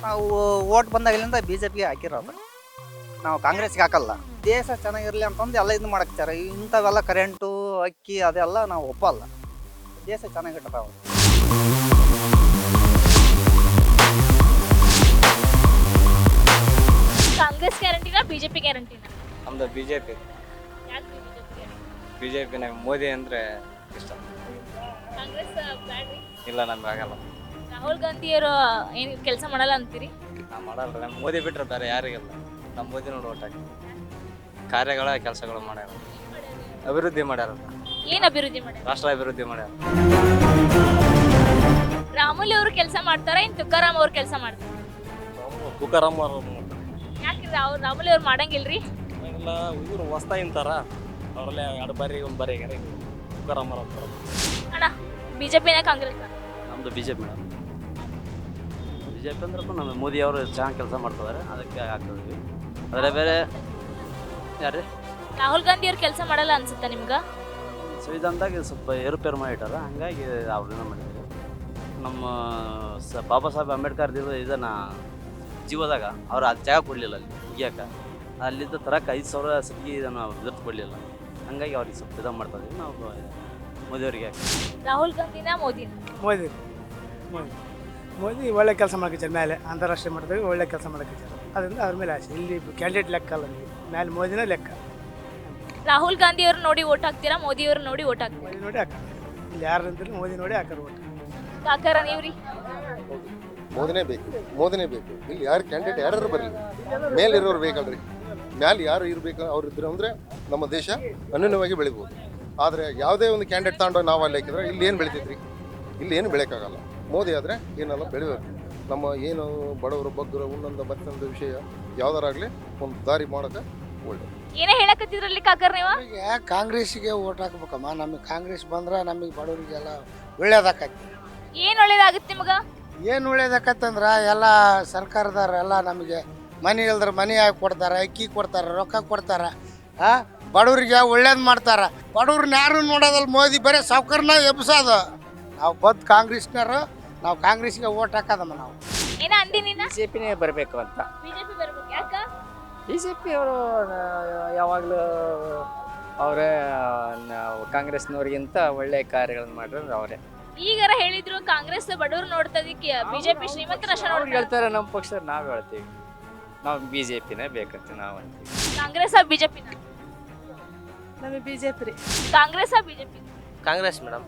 ನಾವು ಓಟ್ ಬಂದಾಗಲಿಂದ ಬಿ ಜೆ ಪಿಗೆ ಹಾಕಿರೋದು. ನಾವು ಕಾಂಗ್ರೆಸ್ಗೆ ಹಾಕಲ್ಲ. ದೇಶ ಚೆನ್ನಾಗಿರಲಿ ಅಂತಂದು ಎಲ್ಲ ಇದು ಮಾಡಕ್ತಾರೆ. ಇಂಥವೆಲ್ಲ ಕರೆಂಟು, ಅಕ್ಕಿ ಅದೆಲ್ಲ ನಾವು ಒಪ್ಪಲ್ಲ. ದೇಶ ಚೆನ್ನಾಗಿಟ್ಟತಾವ. ಕಾಂಗ್ರೆಸ್ ಗ್ಯಾರಂಟಿನ, ಬಿಜೆಪಿ ಗ್ಯಾರಂಟಿನ? ನಮ್ದು B J P. B J P ನಮಗೆ ಮೋದಿ ಅಂದರೆ ಇಷ್ಟ. ಕಾಂಗ್ರೆಸ್ ಬ್ಯಾಡ್ರಿ? ಇಲ್ಲ, ನಮ್ಗೆ ಆಗಲ್ಲ. ರಾಹುಲ್ ಗಾಂಧಿಯವರು ಏನು ಕೆಲಸ ಮಾಡಲ್ಲ ಅಂತೀರಿ? ನಾವು ಮಾಡಲ್ಲ. ನಮ್ಮ ಮೋದಿ ಬಿಟ್ಟರೆ ಬೇರೆ ಯಾರಿಗಿಲ್ಲ. ನಮ್ಮ ಮೋದಿ ನೋಡಿ ಓಟ್ ಹಾಕಿ ಕಾರ್ಯಗಳ ಕೆಲಸಗಳು ಮಾಡ್ಯಾರ, ಅಭಿವೃದ್ಧಿ ಮಾಡ್ಯಾರ. ಏನು ಅಭಿವೃದ್ಧಿ ಮಾಡ್ಯಾರ? ರಾಷ್ಟ್ರ ಅಭಿವೃದ್ಧಿ ಮಾಡ್ಯಾರ. ರಾಮುಲು ಅವರು ಕೆಲಸ ಮಾಡ್ತಾರ, ಇನ್ನು ತುಕಾರಾಮ್ ಅವ್ರು ಕೆಲಸ ಮಾಡ್ತಾರ? ತುಕಾರಾಮ್ ಯಾಕ್ರಿ ರಾಮುಲು ಅವ್ರು ಮಾಡಂಗಿಲ್ರಿ? ಇಲ್ಲ, ಇವರು ಹೊಸ್ತಾ ಇಂತಾರ ಅವರೆಲ್ಲ 2 ಬಾರಿ 1 ಬಾರಿ ತುಕಾರಾಮ್ ಅಣ್ಣ, ಬಿಜೆಪಿನ ಕಾಂಗ್ರೆಸ್? ನಮ್ಮದು B J P madam. B J P ಅಂದ್ರಪ್ಪ ನಮ್ಮ ಮೋದಿ ಅವರು ಚೆನ್ನಾಗಿ ಕೆಲಸ ಮಾಡ್ತಿದ್ದಾರೆ, ಅದಕ್ಕೆ ಹಾಕ್ತಿದ್ವಿ. ಆದರೆ ಬೇರೆ ಯಾರು ರೀ? ರಾಹುಲ್ ಗಾಂಧಿ ಅವ್ರು ಕೆಲಸ ಮಾಡಲ್ಲ ಅನ್ಸುತ್ತಾ ನಿಮ್ಗೆ? ಸಂವಿಧಾನದಾಗ ಸ್ವಲ್ಪ ಏರುಪೇರು ಮಾಡಿಟ್ಟಾರ, ಹಂಗಾಗಿ ಅವ್ರನ್ನ ಮಾಡಿದ್ದೀವಿ. ನಮ್ಮ ಬಾಬಾ ಸಾಹೇಬ್ ಅಂಬೇಡ್ಕರ್ ಇದನ್ನು ಜೀವದಾಗ ಅವ್ರು ಅದು ಜಾಗ ಕೊಡಲಿಲ್ಲ ಅಲ್ಲಿ ಮುಗಿಯೋಕೆ. ಅಲ್ಲಿದ್ದ ತರಕ್ಕೆ 5,000 ಸತಿಗೆ ಇದನ್ನು ಇದತ್ತು ಕೊಡಲಿಲ್ಲ, ಹಂಗಾಗಿ ಅವ್ರಿಗೆ ಸ್ವಲ್ಪ ಇದು ಮಾಡ್ತಾಯಿದ್ವಿ ನಾವು ಮೋದಿಯವರಿಗೆ. ರಾಹುಲ್ ಗಾಂಧಿನ ಮೋದಿನ? ಮೋದಿ. ಮೋದಿ ಒಳ್ಳೆ ಕೆಲಸ ಮಾಡಕ್ಕಿದ್ದಾರೆ. ಮೇಲೆ ಅಂತಾರಾಷ್ಟ್ರೀಯ ಮಟ್ಟದಾಗ ಒಳ್ಳೆ ಕೆಲಸ ಮಾಡಕ್ಕಿದ್ದಾರೆ. ಅದರಿಂದ ಅವ್ರ ಮೇಲೆ ಆಸೆ. ಇಲ್ಲಿ ಕ್ಯಾಂಡಿಡೇಟ್ ಲೆಕ್ಕ ಅಲ್ಲ, ಮೇಲೆ ಮೋದಿನ ಲೆಕ್ಕ. ರಾಹುಲ್ ಗಾಂಧಿ ಅವ್ರು ನೋಡಿ ಓಟ್ ಹಾಕ್ತೀರಾ, ಮೋದಿ ಅವ್ರು ನೋಡಿ ಓಟ್ ಹಾಕ್ತೀರಾ? ಮೋದಿ ನೋಡಿ ಹಾಕೋದು. ಇಲ್ಲಿ ಯಾರು ಅಂತಾರೆ ಮೋದಿ ನೋಡಿ ಹಾಕೋದು ಓಟ್. ಕಾಕರ ನೀವ್ರಿ? ಮೋದಿನೇ ಬೇಕು, ಮೋದಿನೇ ಬೇಕು. ಇಲ್ಲಿ ಯಾರು ಕ್ಯಾಂಡಿಡೇಟ್ ಯಾರು ಬರಲಿ, ಮೇಲೆ ಇರೋರು ಬೇಕಲ್ರಿ. ಮ್ಯಾಲೆ ಯಾರು ಇರಬೇಕು ಅವ್ರು ಇದ್ರು ಅಂದರೆ ನಮ್ಮ ದೇಶ ಅನ್ಯೂನ್ಯವಾಗಿ ಬೆಳಿಬೋದು. ಆದರೆ ಯಾವುದೇ ಒಂದು ಕ್ಯಾಂಡಿಡೇಟ್ ತಗೊಂಡು ನಾವು ಅಲ್ಲಿ ಹಾಕಿದ್ರೆ ಇಲ್ಲಿ ಏನು ಬೆಳಿತೈತ್ರಿ? ಇಲ್ಲಿ ಏನು ಬೆಳೆಯೋಕ್ಕಾಗಲ್ಲ. ಮೋದಿ ಆದರೆ ಏನೆಲ್ಲ ಬೆಳಿಬೇಕು. ನಮ್ಮ ಏನು ಬಡವರು ಬಗ್ಗರು ಒಂದೊಂದು ಮತ್ತೊಂದು ವಿಷಯ ಯಾವ್ದಾರಾಗಲಿ ಒಂದು ದಾರಿ ಮಾಡೋಕೆ ಒಳ್ಳೆ. ಏನೇ ಹೇಳಕತ್ತಿದ್ರಲ್ಲಿ ಕಾಕರ್ ನೀವು? ಕಾಂಗ್ರೆಸ್ಸಿಗೆ ಓಟ್ ಹಾಕ್ಬೇಕಮ್ಮ. ನಮಗೆ ಕಾಂಗ್ರೆಸ್ ಬಂದ್ರೆ ನಮಗೆ ಬಡವರಿಗೆಲ್ಲ ಒಳ್ಳೇದಾಕೈತಿ. ಏನು ಒಳ್ಳೇದಾಗುತ್ತೆ ನಿಮ್ಗೆ? ಏನು ಒಳ್ಳೇದಾಕತ್ತಂದ್ರೆ ಎಲ್ಲ ಸರ್ಕಾರದವ್ರು ಎಲ್ಲ ನಮಗೆ ಮನೆ ಇಲ್ದ್ರೆ ಮನೆ ಹಾಕಿ ಕೊಡ್ತಾರೆ, ಅಕ್ಕಿ ಕೊಡ್ತಾರೆ, ರೊಕ್ಕ ಕೊಡ್ತಾರೆ. ಬಡವ್ರಿಗೆ ಒಳ್ಳೇದು ಮಾಡ್ತಾರೆ. ಬಡವ್ರನ್ನ ಯಾರು ನೋಡೋದಲ್ಲ. ಮೋದಿ ಬರೀ ಸಾವ್ಕಾರನ ಎಬ್ಸೋದು. ನಾವು ಬಂದು ಕಾಂಗ್ರೆಸ್ನವರು, ನಾವು ಕಾಂಗ್ರೆಸ್ಗೆ ಓಟ್ ಹಾಕೋದಮ್ಮ. ನಾವು ಏನ ಅಂದಿ ನೀನು? ಬಿ ಜೆ ಪಿನೇ ಬರಬೇಕು ಅಂತ. ಬಿಜೆಪಿ ಬರ್ಬೇಕು. ಯಾಕ? ಬಿ ಜೆ ಪಿ ಅವರು ಯಾವಾಗಲೂ ಅವರೇ ಕಾಂಗ್ರೆಸ್ನವ್ರಿಗಿಂತ ಒಳ್ಳೆ ಕಾರ್ಯಗಳನ್ನು ಮಾಡಿರೋದು ಅವರೇ. ಈಗಾರ ಹೇಳಿದ್ರು ಕಾಂಗ್ರೆಸ್ ಬಡವರು ನೋಡ್ತದಕ್ಕೆ, ಬಿಜೆಪಿ ಶ್ರೀಮಂತರ ಅವ್ರು ಹೇಳ್ತಾರೆ. ನಮ್ಮ ಪಕ್ಷ ನಾವು ಹೇಳ್ತೀವಿ, ನಾವು ಬಿ ಜೆ ಪಿನೇ ಬೇಕಂತ ನಾವು ಅಂತೀವಿ. ಕಾಂಗ್ರೆಸ್ ಬಿಜೆಪಿನ? ನಮಗೆ ಬಿ ಜೆ ಪಿ ರೀ. ಕಾಂಗ್ರೆಸ್ ಬಿಜೆಪಿ? ಕಾಂಗ್ರೆಸ್ ಮೇಡಮ್.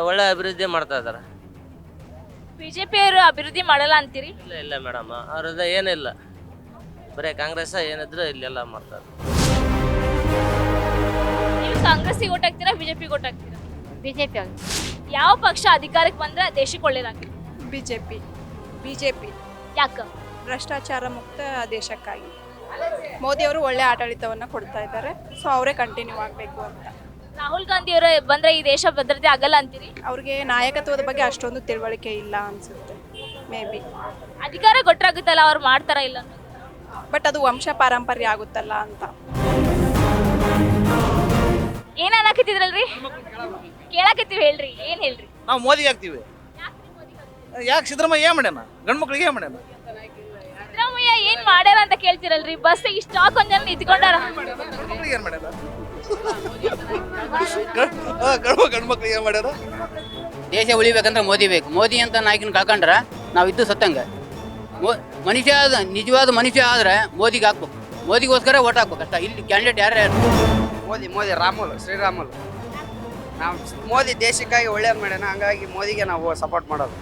ಒಳ್ಳೆ ಅಭಿವೃದ್ಧಿ ಮಾಡ್ತಾ ಇದ್ದಾರೆ. ಬಿಜೆಪಿ ಅವರು ಅಭಿವೃದ್ಧಿ ಮಾಡಲ್ಲ ಅಂತೀರಿ? ಇಲ್ಲ ಇಲ್ಲ ಮೇಡಮ್, ಅವ್ರದ್ದು ಏನಿಲ್ಲ, ಬರೀ ಕಾಂಗ್ರೆಸ್ ಏನಿದ್ರು ಇಲ್ಲೆಲ್ಲ ಮಾಡ್ತಾರೆ. ನೀವು ಕಾಂಗ್ರೆಸ್ಸಿಗೆ ಓಟ್ ಹಾಕ್ತೀರಾ, ಬಿಜೆಪಿಗೆ ಓಟ್ ಹಾಕ್ತೀರಾ? ಬಿಜೆಪಿ. ಯಾವ ಪಕ್ಷ ಅಧಿಕಾರಕ್ಕೆ ಬಂದ್ರೆ ದೇಶಕ್ಕೆ ಒಳ್ಳೇದಾಗ್ತದೆ? ಬಿಜೆಪಿ. ಯಾಕ? ಭ್ರಷ್ಟಾಚಾರ ಮುಕ್ತ ದೇಶಕ್ಕಾಗಿ ಮೋದಿಯವರು ಒಳ್ಳೆ ಆಡಳಿತವನ್ನು ಕೊಡ್ತಾ ಇದ್ದಾರೆ. ಸೊ ಅವರೇ ಕಂಟಿನ್ಯೂ ಆಗಬೇಕು ಅಂತ. ರಾಹುಲ್ ಗಾಂಧಿ ಅವರು ಬಂದ್ರೆ ಈ ದೇಶ ಭದ್ರತೆ ಆಗಲ್ಲ ಅಂತೀರಿ? ಅವ್ರಿಗೆ ನಾಯಕತ್ವದ ಬಗ್ಗೆ ಅಷ್ಟೊಂದು ತಿಳುವಳಿಕೆ ಇಲ್ಲ ಅನ್ಸುತ್ತೆ, ಮೇ ಬಿ. ಅಧಿಕಾರ ಕೊಟ್ಟರಾಗುತ್ತಲ್ಲ, ಅವ್ರು ಮಾಡ್ತಾರ ಇಲ್ಲ? ಬಟ್ ಅದು ವಂಶ ಪಾರಂಪರ್ಯ ಆಗುತ್ತಲ್ಲ ಅಂತ. ಏನ್ ಅನ್ನಕತ್ತಿದ್ರಲ್ರಿ? ಕೇಳಕತ್ತೀವಿ, ಹೇಳ್ರಿ. ಏನ್ ಹೇಳ್ರಿ? ನಾವು ಮೋದಿಗೆ ಹಾಕ್ತೀವಿ. ಯಾಕೆ ಸಿದ್ದರಾಮಯ್ಯ ಏನ್ ಮಾಡ್ಯಾನ? ಗಂಡು ಮಕ್ಳಿಗೆ ಏನ್ ಮಾಡ್ಯಾನ? ಸಿದ್ದರಾಮಯ್ಯ ಏನ್ ಮಾಡ್ಯಾರ ಅಂತ ಕೇಳ್ತಿರಲ್ರಿ? ಬಸ್ ಇಷ್ಟ ಹಾಕೊಂಡ್ ಜನ ನಿಂತ್ಕೊಂಡಾರ. ಮಕ್ಳಿಗೆ ಏನ್ ಮಾಡ್ಯಾನ? ಗಂಡು ಮಕ್ಳಿಗೆ ಏನ್ ಮಾಡ್ಯಾರ? ದೇಶ ಉಳಿಬೇಕಂದ್ರೆ ಮೋದಿ ಬೇಕು. ಮೋದಿ ಅಂತ ನಾಯಕನ ಕಳ್ಕೊಂಡ್ರೆ ನಾವು ಇದ್ದು ಸತ್ತಂಗೆ. ಮನುಷ್ಯ ನಿಜವಾದ ಮನುಷ್ಯ ಆದ್ರೆ ಮೋದಿಗೆ ಹಾಕ್ಬೇಕು. ಮೋದಿಗೋಸ್ಕರ ಓಟ್ ಹಾಕ್ಬೇಕು ಅಷ್ಟ. ಇಲ್ಲಿ ಕ್ಯಾಂಡಿಡೇಟ್ ಯಾರು? ಮೋದಿ ರಾಮುಲು, ಶ್ರೀರಾಮುಲು. ನಾವು ಮೋದಿ ದೇಶಕ್ಕಾಗಿ ಒಳ್ಳೇದು ಮಾಡ್ಯಾನ, ಹಂಗಾಗಿ ಮೋದಿಗೆ ನಾವು ಸಪೋರ್ಟ್ ಮಾಡೋದು.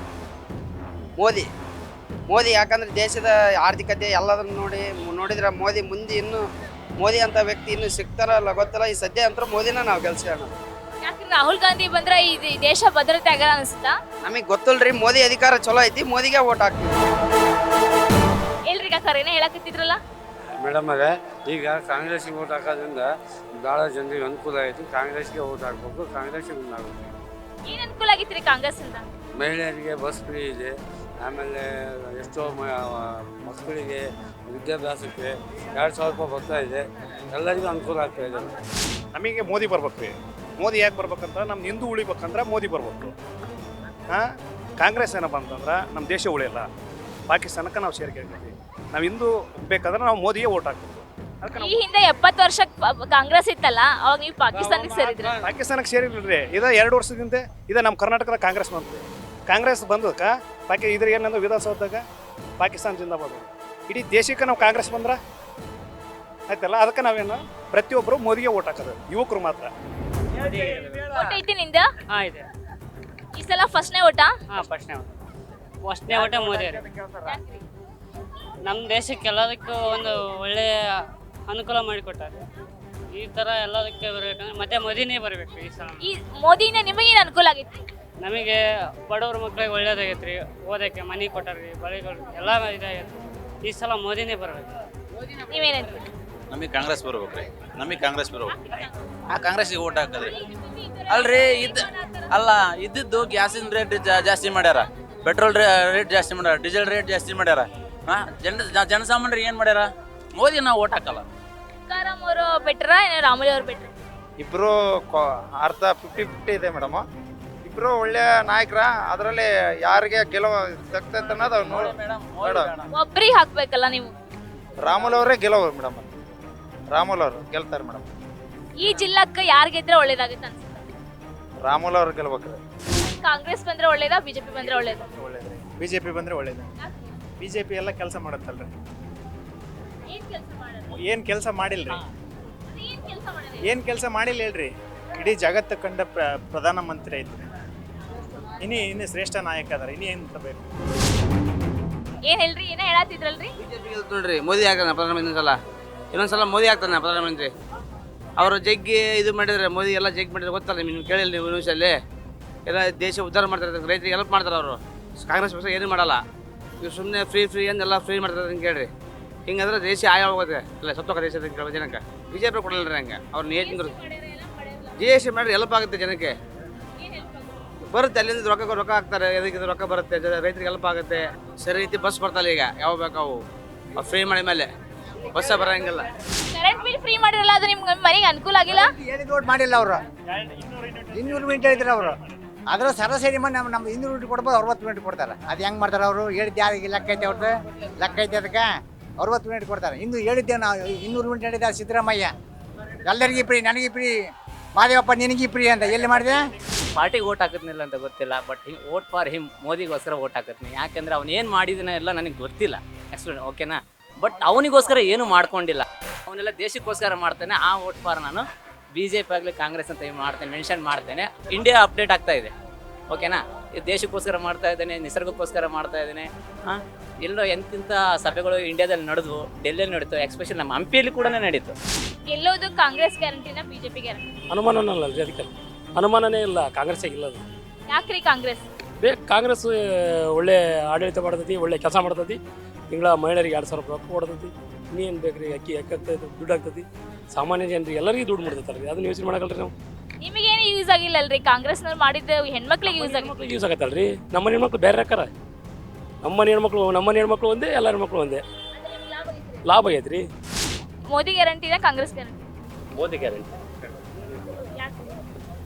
ಮೋದಿ ಯಾಕಂದ್ರೆ ದೇಶದ ಆರ್ಥಿಕತೆ ಎಲ್ಲದನ್ನು ನೋಡಿದ್ರೆ ಮೋದಿ ಇನ್ನು ಮೋದಿ ಅಂತ ವ್ಯಕ್ತಿ ಇನ್ನು ಸಿಗ್ತಾರಲ್ಲ ಗೊತ್ತಲ್ಲ. ಈ ಸದ್ಯ ಅಂತ ಮೋದಿನ ನಾವು ಗೆಲ್ಸೋಣ. ಯಾಕೆ ರಾಹುಲ್ ಗಾಂಧಿ ಬಂದ್ರೆ ಈ ದೇಶ ಭದ್ರತೆ ಆಗಲ್ಲ ಅನ್ಸುತ್ತಾ? ನಮಗೆ ಗೊತ್ತಿಲ್ರಿ, ಮೋದಿ ಅಧಿಕಾರ ಚಲೋ ಐತಿ, ಮೋದಿಗೆ ಓಟ್ ಹಾಕ್ತೀವಿ. ಎಲ್ರಿ ಕಾಕಾರ ಏನೇ ಹೇಳಕತ್ತಿದ್ರಲ್ಲ? ಮೇಡಮ್ ಅವರೇ, ಈಗ ಕಾಂಗ್ರೆಸ್ಗೆ ಓಟ್ ಹಾಕೋದ್ರಿಂದ ಭಾಳ ಜನರಿಗೆ ಅನುಕೂಲ ಆಯಿತು. ಕಾಂಗ್ರೆಸ್ಗೆ ಓಟ್ ಹಾಕ್ಬೇಕು, ಕಾಂಗ್ರೆಸ್ಗೆ ಮುಂದಾಗಬೇಕು. ಏನ್ ಅನುಕೂಲ ಆಗಿತ್ರಿ ಕಾಂಗ್ರೆಸ್ ಇಂದ? ಮಹಿಳೆಯರಿಗೆ ಬಸ್ ಫ್ರೀ ಇದೆ. ಆಮೇಲೆ ಎಷ್ಟೋ ಮಕ್ಕಳಿಗೆ ವಿದ್ಯಾಭ್ಯಾಸಕ್ಕೆ 2,000 ರೂಪಾಯಿ ಬರ್ತಾ ಇದೆ. ಎಲ್ಲರಿಗೂ ಅನುಕೂಲ ಆಗ್ತಾ ಇದೆ. ನಮಗೆ ಮೋದಿ ಬರ್ಬೇಕು ರೀ. ಮೋದಿ ಯಾಕೆ ಬರ್ಬೇಕಂತ, ನಮ್ಮ ಹಿಂದೂ ಉಳಿಬೇಕಂದ್ರೆ ಮೋದಿ ಬರ್ಬೇಕು. ಕಾಂಗ್ರೆಸ್ ಏನಪ್ಪ ಅಂತಂದ್ರೆ ನಮ್ಮ ದೇಶ ಉಳಿಯಲ್ಲ, ಪಾಕಿಸ್ತಾನಕ್ಕೆ ನಾವು ಸೇರಿಕೆ ಆಗ್ತೀವಿ. ನಾವು ಹಿಂದೂ ಬೇಕಂದ್ರೆ ನಾವು ಮೋದಿಗೆ ಓಟ್ ಹಾಕ್ಬೇಕು. ಈ ಹಿಂದೆ 70 ವರ್ಷ ಕಾಂಗ್ರೆಸ್ ಇತ್ತಲ್ಲ, ಅವಾಗ ನೀವು ಪಾಕಿಸ್ತಾನಕ್ಕೆ ಸೇರಿದ್ರೆ? ಪಾಕಿಸ್ತಾನಕ್ಕೆ ಸೇರಿಲ್ರಿ. ಇದ 2 ವರ್ಷದಿಂದ ಇದು ನಮ್ಮ ಕರ್ನಾಟಕದ ಕಾಂಗ್ರೆಸ್ ಬಂತು. ಕಾಂಗ್ರೆಸ್ ಬಂದಕ್ಕ ಇದ್ರ ಏನಂದ್ರೆ ವಿಧಾನಸೌಧದಾಗ ಪಾಕಿಸ್ತಾನ ಜಿಂದಾಬಾದ್. ಇಡೀ ದೇಶಕ್ಕೆ ನಾವು ಕಾಂಗ್ರೆಸ್ ಬಂದ್ರೆ ಆಯ್ತಲ್ಲ. ಅದಕ್ಕೆ ನಾವೇನು ಪ್ರತಿಯೊಬ್ಬರು ಮೋದಿಗೆ ಓಟ್ ಹಾಕೋದು, ಯುವಕರು ಮಾತ್ರ. ಓಟ್ ಐತಿ ನಿಂದ? ಇದೆ. ಈ ಸಲ ಫಸ್ಟ್ನೇ ಓಟಾ? ಫಸ್ಟ್ನೇ ಓಟ ಮೋದಿ. ನಮ್ಮ ದೇಶಕ್ಕೆ ಎಲ್ಲದಕ್ಕೂ ಒಂದು ಒಳ್ಳೆಯ ಅನುಕೂಲ ಮಾಡಿಕೊಟ್ಟಾರೆ. ಈ ಥರ ಎಲ್ಲದಕ್ಕೆ ಬರಬೇಕಂದ್ರೆ ಮತ್ತೆ ಮೋದಿನೇ ಬರಬೇಕು ಈ ಸಲ. ಈ ಮೋದಿಯಿಂದ ನಿಮಗೇನು ಅನುಕೂಲ ಆಗಿತ್ತು? ನಮಗೆ ಬಡವ್ರ ಮಕ್ಳಿಗೆ ಒಳ್ಳೇದಾಗೈತೆ ರೀ, ಓದೋಕ್ಕೆ ಮನೆ ಕೊಟ್ಟಾರ್ರಿ, ಬಳಿಗಳು ಎಲ್ಲ ಇದಾಗೈತೆ. ಈ ಸಲ ಮೋದಿನೇ ಬರಬೇಕು. ನೀವೇನಂತೀರಿ? ನಮಗೆ ಕಾಂಗ್ರೆಸ್ ಬರ್ಬೇಕು ರೀ. ನಮಗೆ ಕಾಂಗ್ರೆಸ್ ಬರ್ಬೇಕು. ಆ ಕಾಂಗ್ರೆಸ್ಗೆ ಓಟ್ ಹಾಕಿದ್ರಿ. ಅಲ್ರಿ ಇದ್ದಿದ್ದು ಗ್ಯಾಸಿನ ರೇಟ್ ಜಾಸ್ತಿ ಮಾಡ್ಯಾರ, ಪೆಟ್ರೋಲ್ ರೇಟ್ ಜಾಸ್ತಿ ಮಾಡ್ಯಾರ, ಡೀಸೆಲ್ ರೇಟ್ ಜಾಸ್ತಿ ಮಾಡ್ಯಾರ. ಜನಸಾಮಾನ್ಯರಿಗೆ ಏನು ಮಾಡ್ಯಾರ? ಮೋದಿ ನಾವು ಓಟ್ ಹಾಕಲ್ಲ. ತುಕಾರಾಮ್ ಅವರು ಬೆಟ್ರ ರಾಮುಲು ಅವರು ಬೆಟ್ರ? ಇಬ್ರು ಅರ್ಧ 50-50 ಇದೆ ಮೇಡಮ್. ಇಬ್ರು ಒಳ್ಳೆ ನಾಯಕರ. ಅದರಲ್ಲಿ ಯಾರಿಗೆ ಗೆಲುವು ಸಿಗ್ತೈತೆ ಅನ್ನೋದು ಮೇಡಮ್. ಒಬ್ರಿಗೆ ಹಾಕ್ಬೇಕಲ್ಲ ನೀವು? ರಾಮುಲು ಅವರೇ ಗೆಲುವು ಮೇಡಮ್. ರಾಮುಲು ಅವರು ಗೆಲ್ತಾರೆ ಮೇಡಮ್. ಈ ಜಿಲ್ಲಾಕ್ಕೆ ಯಾರು ಗೆದ್ರೆ ಒಳ್ಳೇದಾಗುತ್ತೆ ಅನ್ಸುತ್ತೆ? ರಾಮುಲು ಅವ್ರು ಗೆಲ್ಬೇಕು. ಕಾಂಗ್ರೆಸ್ ಬಂದ್ರೆ ಒಳ್ಳೇದಾ, ಬಿಜೆಪಿ ಬಂದ್ರೆ ಒಳ್ಳೇದಾ? ಒಳ್ಳೇದ್ರಿ. ಬಿಜೆಪಿ ಬಂದ್ರೆ ಒಳ್ಳೇದು. ಬಿಜೆಪಿ ಎಲ್ಲ ಕೆಲಸ ಮಾಡತ್ತಲ್ರಿ. ಏನ್ ಕೆಲಸ ಮಾಡಿಲ್ರಿ. ಏನ್ ಕೆಲಸ ಮಾಡಿಲ್ಲ ಹೇಳ್ರಿ. ಇಡೀ ಜಗತ್ತು ಕಂಡ ಪ್ರಧಾನ ಮಂತ್ರಿ ಐತ್ರಿ. ಇನ್ನು ಶ್ರೇಷ್ಠ ನಾಯಕ ಅದಾರ. ಏನು ಬೇಕು? ಏನ್ ಹೇಳ್ರಿ? ಏನೇ ಹೇಳತ್ತಿದ್ರಲ್ರಿ? ನೋಡ್ರಿ, ಮೋದಿ ಆಗ್ತಾನೆ ಪ್ರಧಾನಮಂತ್ರಿ. ಇನ್ನೊಂದ್ಸಲ ಮೋದಿ ಆಗ್ತಾನೆ ಪ್ರಧಾನಮಂತ್ರಿ. ಅವರು ಜಗ್ಗಿ ಇದು ಮಾಡಿದ್ರೆ, ಮೋದಿ ಎಲ್ಲ ಜಗ್ಗಿ ಮಾಡಿದ್ರೆ ಗೊತ್ತಲ್ಲ ನೀವು, ಕೇಳಿಲ್ಲ ನೀವು ನ್ಯೂಸಲ್ಲಿ. ಎಲ್ಲ ದೇಶ ಉದ್ಧಾರ ಮಾಡ್ತಾರೆ, ರೈತರಿಗೆ ಹೆಲ್ಪ್ ಮಾಡ್ತಾರೆ ಅವರು. ಕಾಂಗ್ರೆಸ್ ಪಕ್ಷ ಏನೂ ಮಾಡಲ್ಲ. ಇವ್ರು ಸುಮ್ಮನೆ ಫ್ರೀ ಅಂದೆಲ್ಲ ಫ್ರೀ ಮಾಡ್ತಾರೆ ಅಂತ ಕೇಳ್ರಿ. ಹಿಂಗಂದ್ರೆ ದೇಶ ಆಯ ಹೋಗುತ್ತೆ ಇಲ್ಲ, ಸತ್ತೋಗ ದೇಶದ ಕೇಳೋ ಜನಕ್ಕೆ. ಬಿಜೆಪಿ ಕೊಡಲ್ಲ ಹಂಗೆ. ಅವ್ರು ನೇತಿಂದ್ರು ಜಿ ಎಸ್ ಟಿ ಮಾಡಿದ್ರೆ ಹೆಲ್ಪ್ ಆಗುತ್ತೆ ಜನಕ್ಕೆ. ಬರುತ್ತೆ ಅಲ್ಲಿಂದ ರೊಕ್ಕ ಹಾಕ್ತಾರೆ. ಇದಕ್ಕೆ ರೊಕ್ಕ ಬರುತ್ತೆ, ರೈತರಿಗೆ ಹೆಲ್ಪ್ ಆಗುತ್ತೆ. ಸರಿ ರೀತಿ ಬಸ್ ಬರ್ತಾಯಿಲ್ಲ ಈಗ, ಯಾವ ಬೇಕಾವು ಫ್ರೀ ಮಾಡಿ ಮೇಲೆ ಬಸ್ಸ ಬರೋಂಗಿಲ್ಲ. ಕರೆಂಟ್ ಬಿಲ್ ಫ್ರೀ ಮಾಡಿರಲ್ಲ, ಅದು ನಿಮ್ಗೆ ಮನೆಗೆ ಅನುಕೂಲ ಆಗಿಲ್ಲ? ಓಟ್ ಮಾಡಿಲ್ಲ ಅವರು. 200 ಯೂನಿಟ್ ಹೇಳಿದ್ರು ಅವರು. ಅದ್ರ ಸರಾಸರಿ ನಮ್ಮ 200 ಯೂನಿಟ್ ಕೊಡ್ಬೋದು, 60 ಯೂನಿಟ್ ಕೊಡ್ತಾರೆ. ಅದು ಹೆಂಗೆ ಮಾಡ್ತಾರೆ ಅವರು? ಹೇಳಿದ್ದು ಯಾರಿಗೆ ಲೆಕ್ಕ ಐತೆ ಅವ್ರದ್ದು? ಲೆಕ್ಕ ಐತೆ ಅದಕ್ಕೆ 60 ಯೂನಿಟ್ ಕೊಡ್ತಾರೆ. ಇಂದು ಹೇಳಿದ್ದೆ ನಾವು 200 ಯೂನಿಟ್ ಹೇಳಿದ್ದಾರೆ ಸಿದ್ದರಾಮಯ್ಯ. ಎಲ್ಲರಿಗೂ ಫ್ರೀ, ನನಗೆ ಫ್ರೀ, ಮಾದೇವಪ್ಪ ನಿನಗೆ ಫ್ರೀ ಅಂತ ಎಲ್ಲಿ ಮಾಡಿದೆ? ಪಾರ್ಟಿಗೆ ಓಟ್ ಹಾಕತ್ನಿಲ್ಲ ಅಂತ ಗೊತ್ತಿಲ್ಲ, ಬಟ್ ಓಟ್ ಫಾರ್ ಹಿಮ್, ಮೋದಿಗೋಸ್ಕರ ಓಟ್ ಹಾಕತ್ನಿ. ಯಾಕೆಂದ್ರೆ ಅವ್ನು ಏನು ಮಾಡಿದನ ಎಲ್ಲ ನನಗೆ ಗೊತ್ತಿಲ್ಲ ಎಕ್ಸ್ಪ್ಲೇನ್, ಓಕೆನಾ? ಬಟ್ ಅವನಿಗೋಸ್ಕರ ಏನು ಮಾಡ್ಕೊಂಡಿಲ್ಲ, ಅವನೆಲ್ಲ ದೇಶಕ್ಕೋಸ್ಕರ ಮಾಡ್ತಾನೆ. ಆ ಓಟ್ ಫಾರ್ ನಾನು BJP ಆಗಲಿ ಕಾಂಗ್ರೆಸ್ ಅಂತ ಮಾಡ್ತೇನೆ, ಮೆನ್ಷನ್ ಮಾಡ್ತೇನೆ. ಇಂಡಿಯಾ ಅಪ್ಡೇಟ್ ಆಗ್ತಾ ಇದೆ, ಓಕೆನಾ? ದೇಶಕ್ಕೋಸ್ಕರ ಮಾಡ್ತಾ ಇದ್ದೇನೆ, ನಿಸರ್ಗಕ್ಕೋಸ್ಕರ ಮಾಡ್ತಾ ಇದ್ದೇನೆ. ಎಲ್ಲೋ ಎಂತಿಂಥ ಸಭೆಗಳು ಇಂಡಿಯಾದಲ್ಲಿ ನಡೆದ್ವು, ಡೆಲ್ಲಿಯಲ್ಲಿ ನಡೀತು, ಎಕ್ಸ್ಪೆಷಲಿ ನಮ್ಮ ಹಂಪಿಯಲ್ಲಿ ಕೂಡ ನಡೀತು. ಗೆಲ್ಲೋದು ಕಾಂಗ್ರೆಸ್ ಗ್ಯಾರಂಟಿನ ಬಿಜೆಪಿ ಗ್ಯಾರಂಟಿ? ಅನುಮಾನನೇ ಅಲ್ಲ ರೀ, ಅದಕ್ಕೆ ಅನುಮಾನನೇ ಇಲ್ಲ. ಕಾಂಗ್ರೆಸ್ಸಿಗೆ ಇಲ್ಲ ಅದು. ಯಾಕ್ರಿ ಕಾಂಗ್ರೆಸ್ ಕಾಂಗ್ರೆಸ್ ಒಳ್ಳೆ ಆಡಳಿತ ಮಾಡ್ತೈತಿ, ಒಳ್ಳೆ ಕೆಲಸ ಮಾಡ್ತೈತಿ. ತಿಂಗಳ ಮಹಿಳೆಯರಿಗೆ 2,000 ರೂಪಾಯಿ ರೊಕ್ಕ ಕೊಡ್ತೈತಿ. ಇನ್ನೇನು ಬೇಕ್ರಿ, ಅಕ್ಕಿ ಆಗ್ತೈತಿ, ದುಡ್ಡು ಆಗ್ತೈತಿ. ಸಾಮಾನ್ಯ ಜನರಿಗೆ ಎಲ್ಲರಿಗೂ ದುಡ್ಡು ಮಾಡ್ತೈತಲ್ರಿ, ಅದನ್ನ ಯೋಚನೆ ಮಾಡಕಲ್ರಿ ನಾವು. ನಿಮಗೇನು ಯೂಸ್ ಆಗಿಲ್ಲಲ್ರಿ ಕಾಂಗ್ರೆಸ್ನವ್ರು ಮಾಡಿದ್ದು ಹೆಣ್ಮಕ್ಳಿಗೆ ಯೂಸ್ ಆಗಿ ಯೂಸ್ ಆಗತ್ತಲ್ರಿ. ನಮ್ಮ ಹೆಣ್ಮಕ್ಳು ಬೇರೆ ಹಾಕಾರ, ನಮ್ಮ ಹೆಣ್ಮಕ್ಳು ಒಂದೇ, ಎಲ್ಲ ಹೆಣ್ಮಕ್ಳು ಒಂದೇ. ಲಾಭ ಆಗೈತ್ರಿ. ಮೋದಿ ಗ್ಯಾರಂಟಿನ Congress guarantee? Modi guarantee.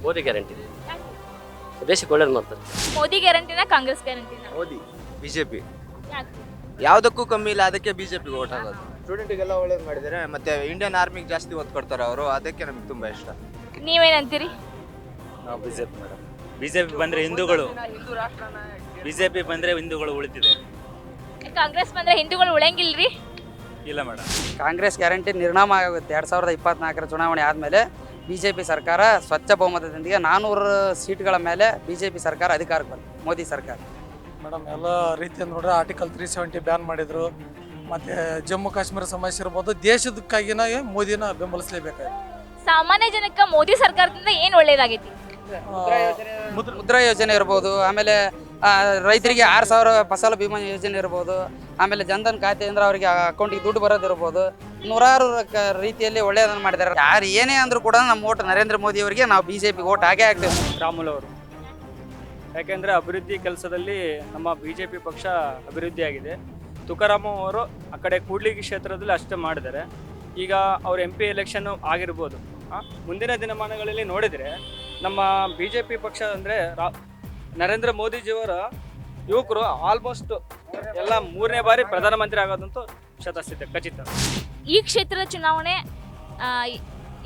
Modi guarantee ದೇಶಕ್ಕೆ ಒಳ್ಳೇದು ಮಾಡ್ತಾರೆ. ಮೋದಿ ಗ್ಯಾರಂಟಿನ ಕಾಂಗ್ರೆಸ್ ಗ್ಯಾರಂಟಿನ? ಮೋದಿ ಬಿಜೆಪಿ ಯಾಕೆ? ಯಾವುದಕ್ಕೂ ಕಮ್ಮಿ ಇಲ್ಲ, ಅದಕ್ಕೆ ಬಿಜೆಪಿಗೆ ಓಟ್ ಆಗೋದು. ಸ್ಟೂಡೆಂಟಿಗೆಲ್ಲ ಒಳ್ಳೇದು ಮಾಡಿದ್ದಾರೆ, ಮತ್ತೆ ಇಂಡಿಯನ್ ಆರ್ಮಿಗೆ ಜಾಸ್ತಿ ಒತ್ತು ಕೊಡ್ತಾರೆ ಅವರು, ಅದಕ್ಕೆ ನಮ್ಗೆ ತುಂಬಾ ಇಷ್ಟ. ನೀವೇನಂತೀರಿ? ನಾವು ಬಿಜೆಪಿ ಮೇಡಮ್. ಬಿಜೆಪಿ ಬಂದ್ರೆ ಹಿಂದೂಗಳು, ಬಿಜೆಪಿ ಬಂದ್ರೆ ಹಿಂದೂಗಳು ಉಳಿತಿದೆ. ಕಾಂಗ್ರೆಸ್ ಬಂದ್ರೆ ಹಿಂದೂಗಳು ಉಳಿಯಂಗಿಲ್ರಿ? ಇಲ್ಲ ಮೇಡಮ್. ಕಾಂಗ್ರೆಸ್ ಗ್ಯಾರಂಟಿ ನಿರ್ನಾಮ ಆಗುತ್ತೆ. 2024 ಚುನಾವಣೆ ಆದಮೇಲೆ ಬಿಜೆಪಿ ಸರ್ಕಾರ ಸ್ವಚ್ಛ ಬಹುಮತದೊಂದಿಗೆ 400 ಸೀಟ್ಗಳ ಮೇಲೆ ಬಿಜೆಪಿ ಸರ್ಕಾರ ಅಧಿಕಾರಕ್ಕೆ ಬಂತು, ಮೋದಿ ಸರ್ಕಾರ. ಮೇಡಮ್ ಎಲ್ಲ ರೀತಿಯಿಂದ ನೋಡ್ರೆ ಆರ್ಟಿಕಲ್ 370 ಬ್ಯಾನ್ ಮಾಡಿದ್ರು. ಮತ್ತೆ ಜಮ್ಮು ಕಾಶ್ಮೀರ ಸಮಸ್ಯೆ ಇರ್ಬೋದು, ದೇಶದಕ್ಕಾಗಿನ ಮೋದಿನ ಬೆಂಬಲಿಸಲೇಬೇಕಾಗಿದೆ. ಸಾಮಾನ್ಯ ಜನಕ್ಕೆ ಮೋದಿ ಸರ್ಕಾರದಿಂದ ಏನು ಒಳ್ಳೇದಾಗೈತಿ? ಮುದ್ರಾ ಯೋಜನೆ ಇರ್ಬೋದು, ಆಮೇಲೆ ರೈತರಿಗೆ 6,000 ಫಸಲ್ ಬಿಮಾ ಯೋಜನೆ ಇರ್ಬೋದು, ಆಮೇಲೆ ಜನ್ಧನ್ ಖಾತೆಯಿಂದ ಅವರಿಗೆ ಅಕೌಂಟಿಗೆ ದುಡ್ಡು ಬರೋದಿರ್ಬೋದು, ನೂರಾರು ರೀತಿಯಲ್ಲಿ ಒಳ್ಳೆಯದನ್ನು ಮಾಡಿದ್ದಾರೆ. ಯಾರು ಏನೇ ಅಂದರೂ ಕೂಡ ನಮ್ಮ ಓಟ್ ನರೇಂದ್ರ ಮೋದಿ ಅವರಿಗೆ ನಾವು ಬಿಜೆಪಿ ಓಟ್ ಹಾಕೇ ಹಾಕ್ತೇವೆ. ರಾಮುಲು ಅವರು, ಯಾಕೆಂದರೆ ಅಭಿವೃದ್ಧಿ ಕೆಲಸದಲ್ಲಿ ನಮ್ಮ ಬಿಜೆಪಿ ಪಕ್ಷ ಅಭಿವೃದ್ಧಿ ಆಗಿದೆ. ತುಕಾರಾಮ್ ಅವರು ಆ ಕಡೆ ಕೂಡ್ಲಿಗಿ ಕ್ಷೇತ್ರದಲ್ಲಿ ಅಷ್ಟೇ ಮಾಡಿದ್ದಾರೆ. ಈಗ ಅವ್ರ MP ಎಲೆಕ್ಷನ್ನು ಆಗಿರ್ಬೋದು. ಮುಂದಿನ ದಿನಮಾನಗಳಲ್ಲಿ ನೋಡಿದರೆ ನಮ್ಮ ಬಿಜೆಪಿ ಪಕ್ಷ ಅಂದರೆ ನರೇಂದ್ರ ಮೋದಿಜಿಯವರ ಯುವಕರು ಆಲ್ಮೋಸ್ಟ್ ಎಲ್ಲ 3ನೇ ಬಾರಿ ಪ್ರಧಾನಮಂತ್ರಿ ಆಗೋದಂತೂ ಶತಸಿದ್ಧ ಖಚಿತ. ಈ ಕ್ಷೇತ್ರದ ಚುನಾವಣೆ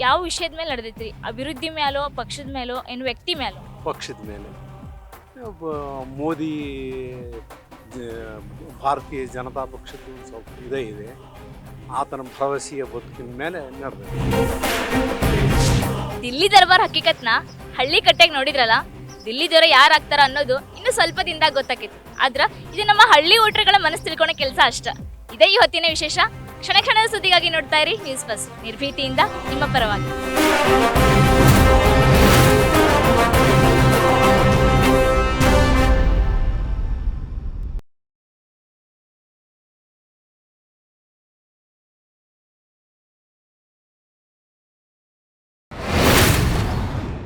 ಯಾವ ವಿಷಯದ ಮೇಲೆ ನಡೆದೈತ್ರಿ? ಅಭಿವೃದ್ಧಿ ಮೇಲೋ, ಪಕ್ಷದ ಮೇಲೋ, ಏನು ವ್ಯಕ್ತಿ ಮೇಲೋ? ಪಕ್ಷದ ಮೇಲೆ. ಮೋದಿ ಭಾರತೀಯ ಜನತಾ ಪಕ್ಷದ ಸ್ವಲ್ಪ ಇದೇ ಇದೆ, ಆತನ ಪ್ರವಾಸಿಯ ಬದುಕಿನ ಮೇಲೆ ನಡೆದಿದೆ. ದಿಲ್ಲಿ ದರ್ಬಾರ್ ಹಕ್ಕಿಕತ್ನ ಹಳ್ಳಿ ಕಟ್ಟೆಗೆ ನೋಡಿದ್ರಲ್ಲ, ದಿಲ್ಲಿ ದೊರ ಯಾರು ಆಗ್ತಾರ ಅನ್ನೋದು ಇನ್ನು ಸ್ವಲ್ಪ ದಿನದಾಗ ಗೊತ್ತಾಕೈತಿ. ಆದ್ರ ಇದು ನಮ್ಮ ಹಳ್ಳಿ ವೋಟರ್ಗಳ ಮನಸ್ಸು ತಿಳ್ಕೊಳೋ ಕೆಲಸ ಅಷ್ಟ. ಇದೇ ಈ ಹೊತ್ತಿನ ವಿಶೇಷ. ಕ್ಷಣ ಕ್ಷಣದ ಸುದ್ದಿಗಾಗಿ ನೋಡ್ತಾ ಇರಿ ನ್ಯೂಸ್ ಫಸ್ಟ್, ನಿರ್ಭೀತಿಯಿಂದ ನಿಮ್ಮ ಪರವಾಗಿ.